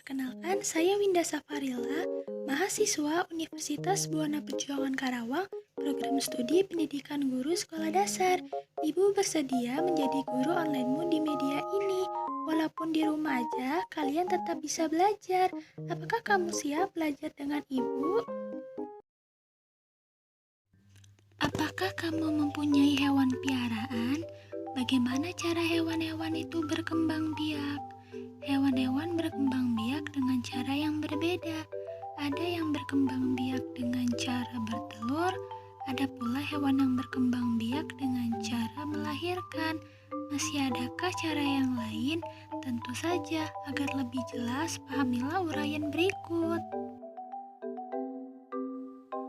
Perkenalkan, saya Winda Safarilla, mahasiswa Universitas Buana Pejuangan Karawang, program studi pendidikan guru sekolah dasar. Ibu bersedia menjadi guru onlinemu di media ini. Walaupun di rumah aja, kalian tetap bisa belajar. Apakah kamu siap belajar dengan ibu? Apakah kamu mempunyai hewan piaraan? Bagaimana cara hewan-hewan itu berkembang biak? Hewan-hewan berkembang biak dengan cara yang berbeda. Ada yang berkembang biak dengan cara bertelur, ada pula hewan yang berkembang biak dengan cara melahirkan. Masih adakah cara yang lain? Tentu saja, agar lebih jelas, pahamilah uraian berikut.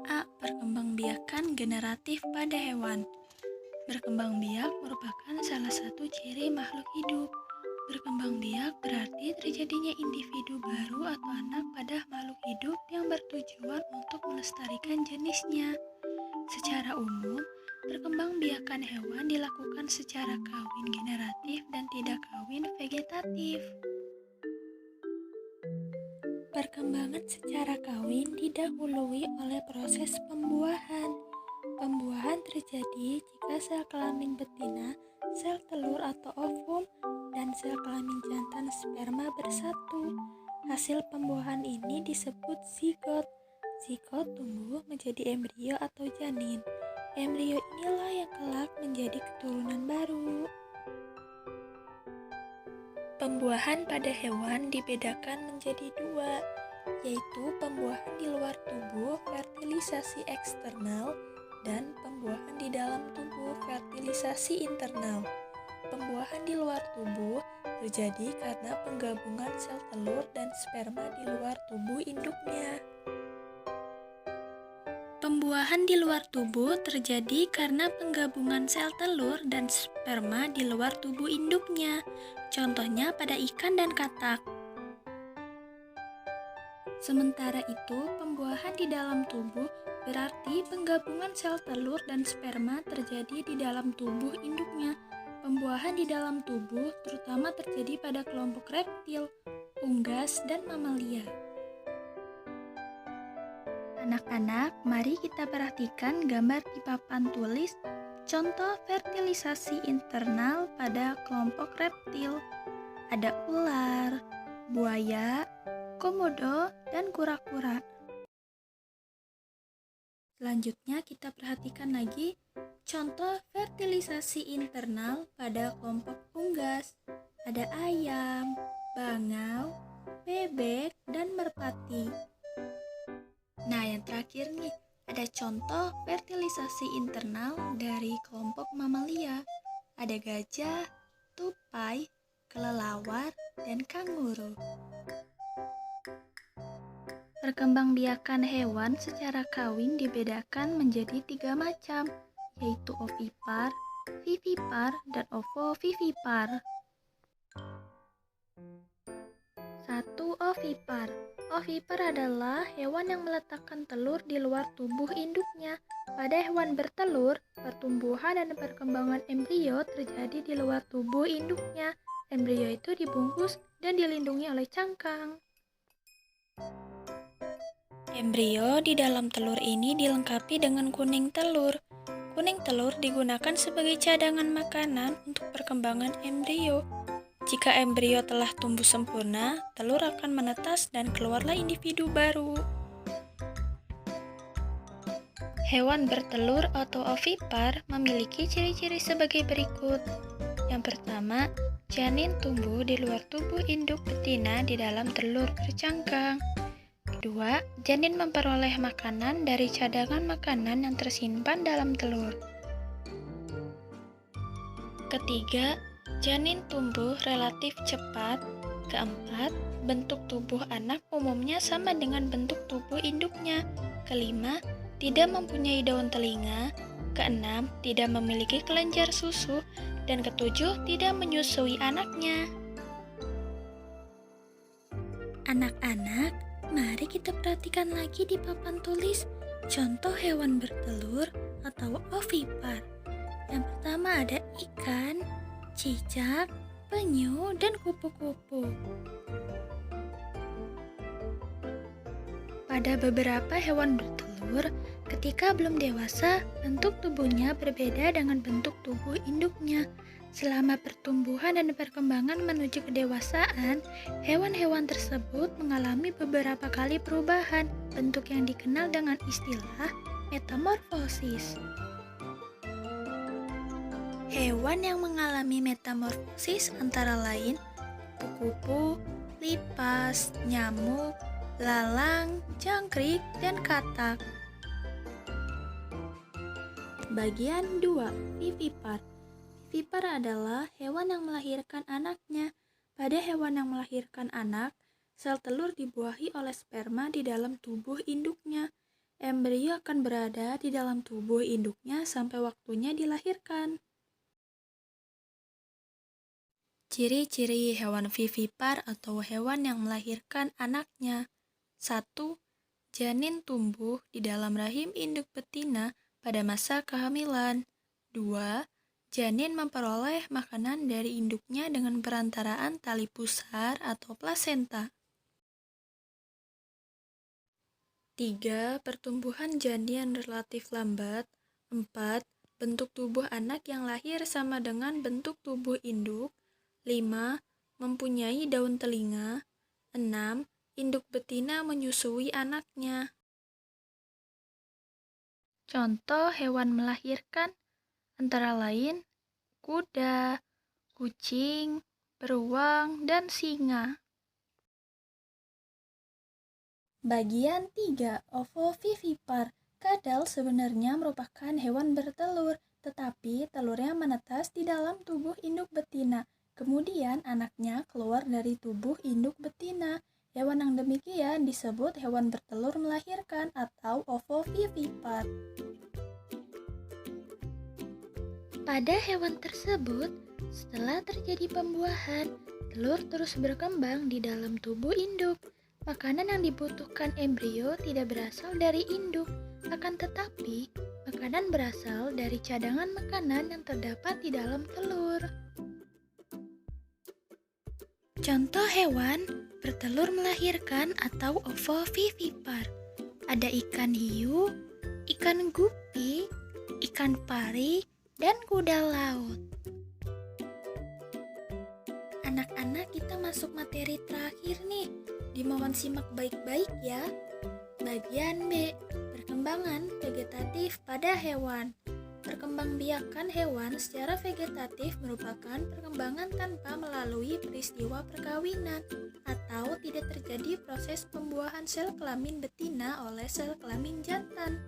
A. Perkembangbiakan generatif pada hewan. Berkembang biak merupakan salah satu ciri makhluk hidup. Berkembang biak berarti terjadinya individu baru atau anak pada makhluk hidup yang bertujuan untuk melestarikan jenisnya. Secara umum, perkembangbiakan hewan dilakukan secara kawin generatif dan tidak kawin vegetatif. Perkembangan secara kawin didahului oleh proses pembuahan. Pembuahan terjadi jika sel kelamin betina, sel telur atau ovum, dan sel kelamin jantan sperma bersatu. Hasil pembuahan ini disebut zigot. Zigot tumbuh menjadi embrio atau janin. Embrio inilah yang kelak menjadi keturunan baru. Pembuahan pada hewan dibedakan menjadi dua, yaitu pembuahan di luar tubuh fertilisasi eksternal dan pembuahan di dalam tubuh fertilisasi internal. Pembuahan di luar tubuh terjadi karena penggabungan sel telur dan sperma di luar tubuh induknya. Pembuahan di luar tubuh terjadi karena penggabungan sel telur dan sperma di luar tubuh induknya. Contohnya pada ikan dan katak. Sementara itu, pembuahan di dalam tubuh berarti penggabungan sel telur dan sperma terjadi di dalam tubuh induknya. Pembuahan di dalam tubuh terutama terjadi pada kelompok reptil, unggas, dan mamalia. Anak-anak, mari kita perhatikan gambar di papan tulis contoh fertilisasi internal pada kelompok reptil. Ada ular, buaya, komodo, dan kura-kura. Selanjutnya kita perhatikan lagi contoh fertilisasi internal pada kelompok unggas. Ada ayam, bangau, bebek, dan merpati. Nah, yang terakhir nih, ada contoh fertilisasi internal dari kelompok mamalia. Ada gajah, tupai, kelelawar, dan kanguru. Perkembangbiakan hewan secara kawin dibedakan menjadi 3 macam, yaitu ovipar, vivipar, dan ovovivipar. 1. Ovipar. Ovipar adalah hewan yang meletakkan telur di luar tubuh induknya. Pada hewan bertelur, pertumbuhan dan perkembangan embrio terjadi di luar tubuh induknya. Embrio itu dibungkus dan dilindungi oleh cangkang. Embrio di dalam telur ini dilengkapi dengan kuning telur. Kuning telur digunakan sebagai cadangan makanan untuk perkembangan embrio. Jika embrio telah tumbuh sempurna, telur akan menetas dan keluarlah individu baru. Hewan bertelur atau ovipar memiliki ciri-ciri sebagai berikut. Yang pertama, janin tumbuh di luar tubuh induk betina di dalam telur bercangkang. Kedua, janin memperoleh makanan dari cadangan makanan yang tersimpan dalam telur. Ketiga, janin tumbuh relatif cepat. Keempat, bentuk tubuh anak umumnya sama dengan bentuk tubuh induknya. Kelima, tidak mempunyai daun telinga. Keenam, tidak memiliki kelenjar susu. Dan ketujuh, tidak menyusui anaknya. Anak-anak, mari kita perhatikan lagi di papan tulis contoh hewan bertelur atau ovipar. Yang pertama ada ikan, cicak, penyu, dan kupu-kupu. Pada beberapa hewan bertelur, ketika belum dewasa, bentuk tubuhnya berbeda dengan bentuk tubuh induknya. Selama pertumbuhan dan perkembangan menuju kedewasaan, hewan-hewan tersebut mengalami beberapa kali perubahan bentuk yang dikenal dengan istilah metamorfosis. Hewan yang mengalami metamorfosis antara lain kupu-kupu, lipas, nyamuk, lalang, jangkrik, dan katak. Bagian 2. Vivipar. Vivipar adalah hewan yang melahirkan anaknya. Pada hewan yang melahirkan anak, sel telur dibuahi oleh sperma di dalam tubuh induknya. Embrio akan berada di dalam tubuh induknya sampai waktunya dilahirkan. Ciri-ciri hewan vivipar atau hewan yang melahirkan anaknya. 1. Janin tumbuh di dalam rahim induk betina pada masa kehamilan. 2. Janin memperoleh makanan dari induknya dengan perantaraan tali pusar atau plasenta. 3. Pertumbuhan janin relatif lambat. 4. Bentuk tubuh anak yang lahir sama dengan bentuk tubuh induk. 5. Mempunyai daun telinga. 6. Induk betina menyusui anaknya. Contoh hewan melahirkan antara lain kuda, kucing, beruang, dan singa. Bagian 3. Ovovivipar. Kadal sebenarnya merupakan hewan bertelur, tetapi telurnya menetas di dalam tubuh induk betina. Kemudian anaknya keluar dari tubuh induk betina. Hewan yang demikian disebut hewan bertelur melahirkan atau ovovivipar. Pada hewan tersebut, setelah terjadi pembuahan, telur terus berkembang di dalam tubuh induk. Makanan yang dibutuhkan embrio tidak berasal dari induk, akan tetapi makanan berasal dari cadangan makanan yang terdapat di dalam telur. Contoh hewan bertelur melahirkan atau ovovivipar. Ada ikan hiu, ikan gupi, ikan pari, dan kuda laut. Anak-anak, kita masuk materi terakhir nih. Dimohon simak baik-baik ya. Bagian B. Perkembangan vegetatif pada hewan. Perkembangbiakan hewan secara vegetatif merupakan perkembangan tanpa melalui peristiwa perkawinan atau tidak terjadi proses pembuahan sel kelamin betina oleh sel kelamin jantan.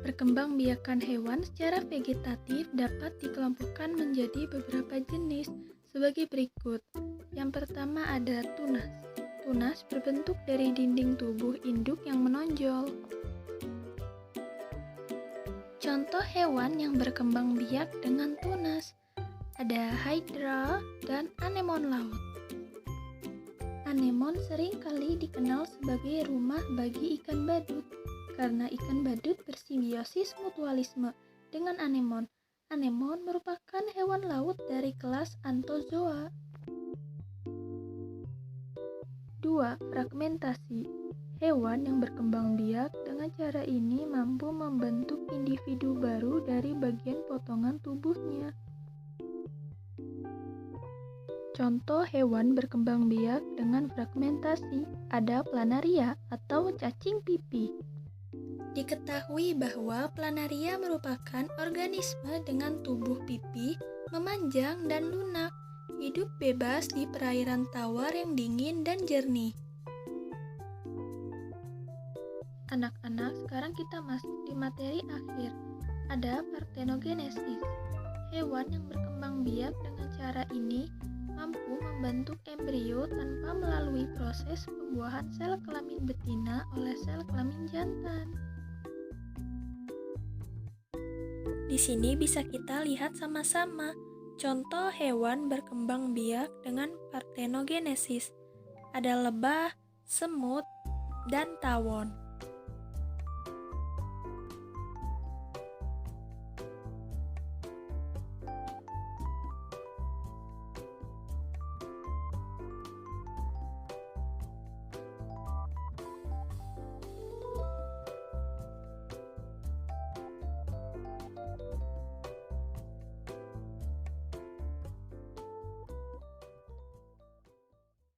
Perkembangbiakan hewan secara vegetatif dapat dikelompokkan menjadi beberapa jenis sebagai berikut. Yang pertama ada tunas. Tunas berbentuk dari dinding tubuh induk yang menonjol. Contoh hewan yang berkembang biak dengan tunas ada hydra dan anemon laut. Anemon sering kali dikenal sebagai rumah bagi ikan badut karena ikan badut bersimbiosis mutualisme dengan anemon. Anemon merupakan hewan laut dari kelas Anthozoa. 2. Fragmentasi. Hewan yang berkembang biak dengan cara ini mampu membentuk individu baru dari bagian potongan tubuhnya. Contoh hewan berkembang biak dengan fragmentasi ada planaria atau cacing pipih. Diketahui bahwa planaria merupakan organisme dengan tubuh pipih, memanjang dan lunak, hidup bebas di perairan tawar yang dingin dan jernih. Anak-anak, sekarang kita masuk di materi akhir. Ada parthenogenesis. Hewan yang berkembang biak dengan cara ini mampu membentuk embrio tanpa melalui proses pembuahan sel kelamin betina oleh sel kelamin jantan. Di sini bisa kita lihat sama-sama contoh hewan berkembang biak dengan parthenogenesis. Ada lebah, semut, dan tawon.